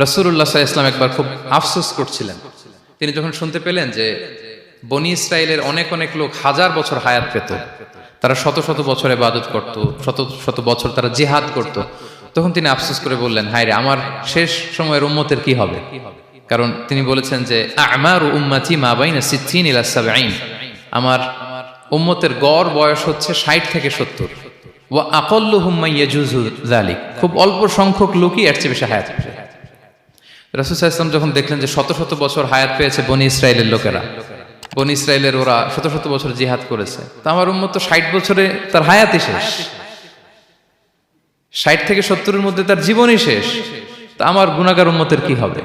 রাসূলুল্লাহ সাল্লাল্লাহু আলাইহি ওয়াসাল্লাম একবার খুব আফসোস করছিলেন। তিনি যখন শুনতে পেলেন যে বনী ইসরায়েলের অনেক অনেক লোক হাজার বছর হায়াত পেত, তারা শত শত বছর ইবাদত করত, শত শত বছর তারা জিহাদ করত, তখন তিনি আফসোস করে বললেন, হায় রে, আমার শেষ সময়ের উম্মতের কি হবে? কারণ তিনি বলেছেন যে আমারু উম্মতি মা বাইনা সিত্তিন ইলা সাবঈন, আমার উম্মতের গড় বয়স হচ্ছে 60 থেকে 70। ওয়া আকাল্লুহুম মান ইয়াজুজু যালিক, খুব অল্প সংখ্যক লোকই এর চেয়ে বেশি হায়াত পায়। রাসূল সাল্লাল্লাহু আলাইহি ওয়াসাল্লাম যখন দেখলেন যে শত শত বছর হায়াত পেয়েছে বনী ইসরায়েলের লোকেরা, বনী ইসরায়েলের ওরা শত শত বছর জিহাদ করেছে, তা আমার উম্মত তো 60 বছরে তার হায়াতই শেষ, 60 থেকে 70-এর মধ্যে তার জীবনই শেষ, তা আমার গুনাহগার উম্মতের কি হবে?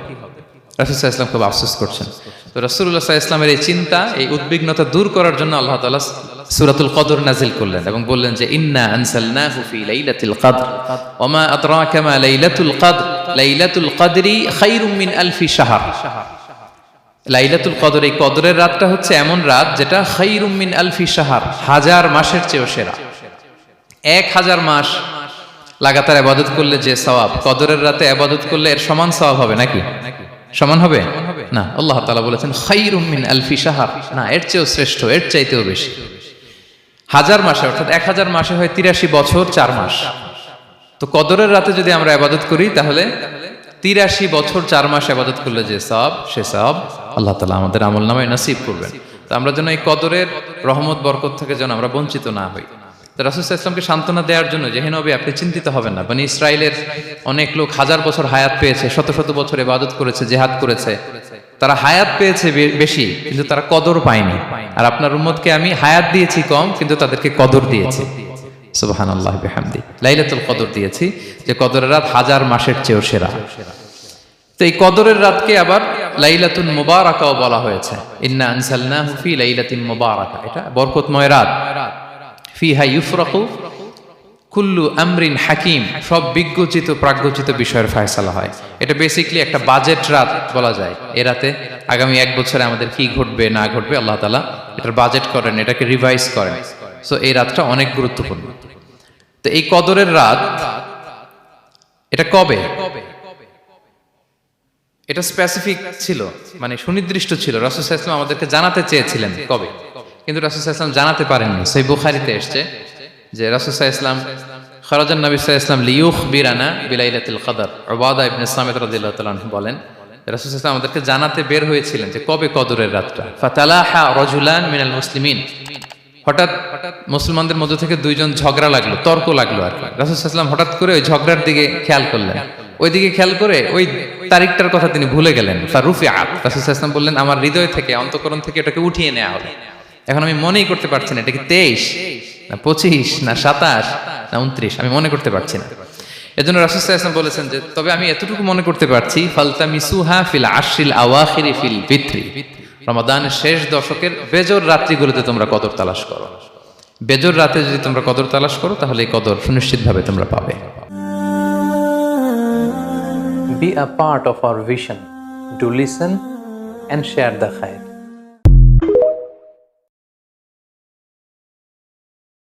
রাসূল সাল্লাল্লাহু আলাইহি ওয়াসাল্লাম খুব আফসোস করছেন। তো রাসূলুল্লাহ সাল্লাল্লাহু আলাইহি ওয়াসাল্লামের এই চিন্তা, এই উদ্বিগ্নতা দূর করার জন্য আল্লাহ তাআলা সূরাতুল কদর নাযিল করলেন এবং বললেন যে ইন্না আনসালনাহু ফি লাইলাতিল কদর ওয়া মা আদরাকা মা লাইলাতুল কদর লাইলাতুল কদরি খায়রুম মিন আলফি শাহর। লাইলাতুল কদর, এই কদরের রাতটা হচ্ছে এমন রাত যেটা খায়রুম মিন আলফি শাহর, হাজার মাসের চেয়েও সেরা। 1000 মাস লাগাতার ইবাদত করলে যে সওয়াব, কদরের রাতে ইবাদত করলে এর সমান সওয়াব হবে নাকি? সমান হবে না। আল্লাহ তাআলা বলেছেন খায়রুম মিন আলফি শাহর, না, এর চেয়েও শ্রেষ্ঠ, এর চাইতেও বেশি। 1000 মাসে, অর্থাৎ 1000 মাসে হয় 83 বছর 4 মাস। তো কদরের রাতে যদি আমরা ইবাদত করি তাহলে 83 বছর 4 মাস ইবাদত করলে যে সওয়াব, সে সওয়াব আল্লাহ তাআলা আমাদের আমলনামায় নসিব করবেন। তো আমরা যেন এই কদরের রহমত বরকত থেকে যেন আমরা বঞ্চিত না হই। তো রাসূল সাল্লাল্লাহু আলাইহি ওয়াসাল্লামকে সান্ত্বনা দেওয়ার জন্য যে, হে নবী, আপনি চিন্তিত হবেন না, বনী ইসরায়েলের অনেক লোক হাজার বছর হায়াত পেয়েছে, শত শত বছর ইবাদত করেছে, জিহাদ করেছে, তারা হায়াত পেয়েছে বেশি কিন্তু তারা কদর পায়নি। আর আপনার উম্মতকে আমি হায়াত দিয়েছি কম কিন্তু তাদেরকে কদর দিয়েছি। সুবহানাল্লাহি বিহামদি, লাইলাতুল কদর দিয়েছি, যে কদরের রাত 1000 মাসের চেয়েও সেরা। তো এই কদরের রাতকে আবার লাইলাতুল মুবারাকাও বলা হয়েছে। ইন্না আনসালনাহু ফি লাইলাতিন মুবারাকা, এটা বরকতময় রাত। ফিহা ইউফরাকু কুল্লু আমরিন হাকিম, সব বিজ্ঞোচিত প্রাজ্ঞোচিত বিষয়ের ফয়সালা হয়। এটা বেসিক্যালি একটা বাজেট রাত বলা যায়। এ রাতে আগামী 1 বছরে আমাদের কি ঘটবে না ঘটবে আল্লাহ তাআলা এটার বাজেট করেন, এটাকে রিভাইজ করেন। সো এই রাতটা অনেক গুরুত্বপূর্ণ। তো এই কদরের রাত, এটা কবে? এটা স্পেসিফিক ছিল, মানে সুনির্দিষ্ট ছিল। রাসূল সাল্লাল্লাহু আলাইহি ওয়াসাল্লাম আমাদেরকে জানাতে চেয়েছিলেন কবে, কিন্তু রাসূল সাল্লাল্লাহু আলাইহি ওয়াসাল্লাম জানাতে পারেননি। সহিহ বুখারীতে এসেছে যে রাসূল সাল্লাল্লাহু আলাইহি ওয়াসাল্লাম খারাজান নবী সাল্লাল্লাহু আলাইহি ওয়াসাল্লাম লিয়ুখবিরানা বিলাইলাতিল কদর। উবাদা ইবনে সামিত রাদিয়াল্লাহু তাআলা আনহু বলেন, রাসূল সাল্লাল্লাহু আলাইহি ওয়াসাল্লাম আমাদেরকে জানাতে বের হয়েছিলেন যে কবে কদরের রাতটা। ফাতালাহা রাজুলান মিনাল মুসলিমিন, হঠাৎ মুসলমানদের মধ্য থেকে 2 জন ঝগড়া লাগলো, তর্ক লাগলো আর কি। রাসূল সাল্লাল্লাহু আলাইহি ওয়াসাল্লাম হঠাৎ করে ওই ঝগড়ার দিকে খেয়াল করলেন, ওইদিকে খেয়াল করে ওই তারিখটার কথা তিনি ভুলে গেলেন। ফারুফিআত, রাসূল সাল্লাল্লাহু আলাইহি ওয়াসাল্লাম বললেন, আমার হৃদয় থেকে, অন্তঃকরণ থেকে এটাকে উঠিয়ে নেওয়া হলো। এখন আমি মনেই করতে পারছি না এটা কি 23 না 25 না 27 না 29, আমি মনে করতে পারছি না। এজন্য রাসূল সাল্লাল্লাহু আলাইহি ওয়াসাল্লাম বলেছেন যে তবে আমি এতটুকু মনে করতে পারছি, ফালতামিসুহা ফিল আশরিল আওয়াখিরি ফিল বিত্রি, রমাদানের শেষ দশকের বেজর রাত্রিগুলোতে তোমরা কদর তালাশ করো। বেজর রাতে যদি তোমরা কদর তালাশ করো তাহলে এই কদর সুনিশ্চিতভাবে তোমরা পাবে। Be a part of our vision. Do listen and share the khair.